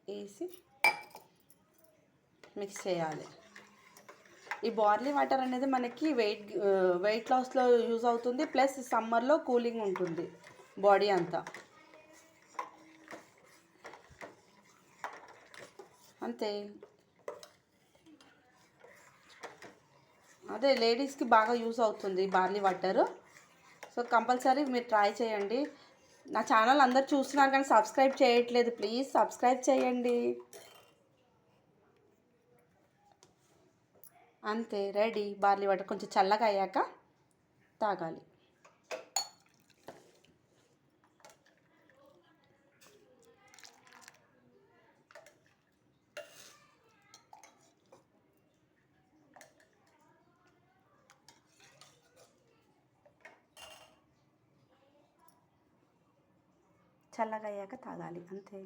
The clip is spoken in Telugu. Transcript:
వేసి మిక్స్ చేయాలి. ఈ బార్లీ వాటర్ అనేది మనకి వెయిట్ లాస్లో యూజ్ అవుతుంది, ప్లస్ సమ్మర్లో కూలింగ్ ఉంటుంది బాడీ అంతా. అంతే, అదే లేడీస్కి బాగా యూజ్ అవుతుంది బార్లీ వాటర్. సో కంపల్సరీ మీరు ట్రై చేయండి. నా ఛానల్ అందరు చూస్తున్నారు కానీ సబ్స్క్రైబ్ చేయట్లేదు, ప్లీజ్ సబ్స్క్రైబ్ చేయండి. అంతే, రెడీ బార్లీ వాటర్. కొంచెం చల్లగా అయ్యాక తాగాలి. చల్లగా అయ్యాక తాగాలి, అంతే.